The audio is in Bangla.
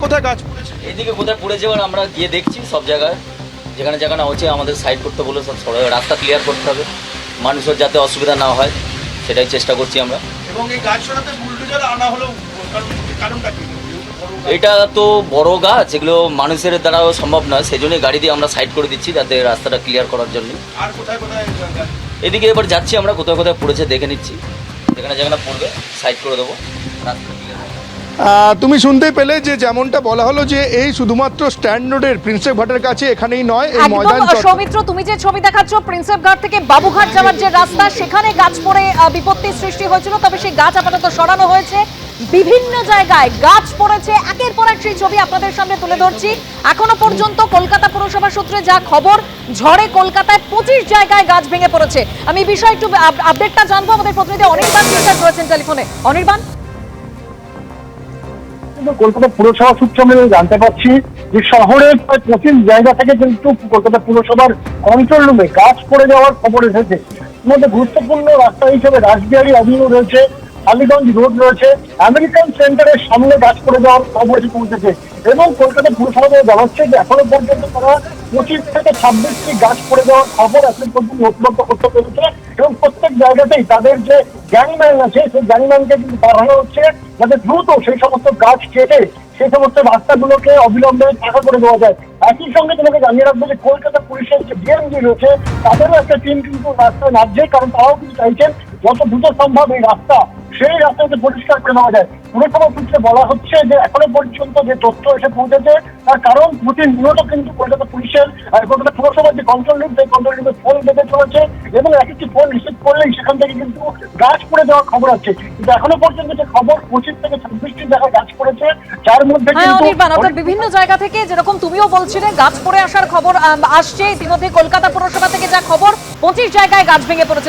কোথায় গাছ পড়েছে? এইদিকে কোথায় পড়েছে এবার আমরা গিয়ে দেখছি সব জায়গায় যেখানে যেখানে হচ্ছে আমাদের সাইড করতে বলে সব রাস্তা ক্লিয়ার করতে হবে, মানুষের যাতে অসুবিধা না হয় সেটাই চেষ্টা করছি আমরা। এবং এই গাছ সরাতে বুলডোজার আনা হলো কারণটা কি? এটা তো বড় গাছ, এগুলো মানুষের দ্বারাও সম্ভব নয়, সেই জন্যই গাড়ি দিয়ে আমরা সাইড করে দিচ্ছি যাতে রাস্তাটা ক্লিয়ার করার জন্য। আর কোথায় কোথায় গাছ? এদিকে এবার যাচ্ছি আমরা, কোথায় কোথায় পড়েছে দেখে নিচ্ছি, যেখানে যেখানে পড়বে সাইড করে দেবো রাস্তা ক্লিয়ার। তুমি শুনতেই পেলে যে যেমনটা বলা হলো যে এই শুধুমাত্র স্ট্যান্ড রোডের প্রিন্সেপ ঘাটের কাছে এখানেই নয়, এই ময়দান একদম সৌমিত্র, তুমি যে ছবি দেখাচ্ছ প্রিন্সেপ ঘাট থেকে বাবুঘাট যাওয়ার যে রাস্তা, সেখানে গাছ পড়ে বিপত্তির সৃষ্টি হয়েছিল, তবে সেই গাছ আপাতত সরানো হয়েছে। বিভিন্ন জায়গায় গাছ পড়েছে, একের পর এক সেই ছবি আপনাদের সামনে তুলে ধরছি। এখনো পর্যন্ত কলকাতা পুরসভা সূত্রে যা খবর, ঝড়ে কলকাতায় 25 জায়গায় গাছ ভেঙে পড়েছে। আমি এই বিষয়ে একটু আপডেটটা জানবো, আমাদের প্রতিনিধি অনির্বাণ বিশ্বাস রয়েছেন টেলিফোনে। অনির্বাণ, কলকাতা পুরসভা সূত্রে আমি জানতে পারছি যে শহরের প্রায় 25 জায়গা থেকে কিন্তু কলকাতা পুরসভার কন্ট্রোল রুমে গাছ পড়ে যাওয়ার খবর এসেছে। এর মধ্যে গুরুত্বপূর্ণ রাস্তা হিসেবে রাসবিহারী অ্যাভিনিউ রয়েছে, আলিগঞ্জ রোড রয়েছে, আমেরিকান সেন্টারের সামনে গাছ পড়ে যাওয়ার খবর এসে পৌঁছেছে। এবং কলকাতা পুরসভা জানাচ্ছে যে এখনো পর্যন্ত তারা 25 থেকে 26টি গাছ পড়ে যাওয়ার খবর এখন পর্যন্ত নথিবদ্ধ করতে পেরেছে। এবং প্রত্যেক জায়গাতেই তাদের যে গ্যাংম্যান আছে সেই গ্যাংম্যানকে কিন্তু পাঠানো হচ্ছে যাতে দ্রুত সেই সমস্ত গাছ কেটে সেই সমস্ত রাস্তাগুলোকে অবিলম্বে ফাঁকা করে দেওয়া যায়। একই সঙ্গে তোমাকে জানিয়ে রাখবো যে কলকাতা পুলিশের যে ডিএমজি রয়েছে তাদেরও একটা টিম কিন্তু রাস্তায় নামছে, কারণ তারাও কিন্তু চাইছেন যত দ্রুত সম্ভব এই রাস্তা সেই রাস্তাকে পরিষ্কার করে নেওয়া যায়। পুরসভা সূত্রে বলা হচ্ছে যে এখনো পর্যন্ত যে তথ্য এসে পৌঁছেছে তার কারণ প্রতিনিয়ত কিন্তু কলকাতা পুলিশের কলকাতা পুরসভার যে কন্ট্রোল রুম সেই কন্ট্রোল রুমে ফোন বেঁধে চলেছে এবং এক একটি ফোন রিসিভ করলেই সেখান থেকে কিন্তু গাছ পড়ে যাওয়ার খবর আছে। কিন্তু এখনো পর্যন্ত যে খবর 25 থেকে 26টি জায়গায় গাছ পড়েছে, যার মধ্যে অনির্বাণ, অর্থাৎ বিভিন্ন জায়গা থেকে যেরকম তুমিও বলছিলে গাছ পড়ে আসার খবর আসছে, ইতিমধ্যে কলকাতা পুরসভা থেকে যা খবর 25 জায়গায় গাছ ভেঙে পড়েছে।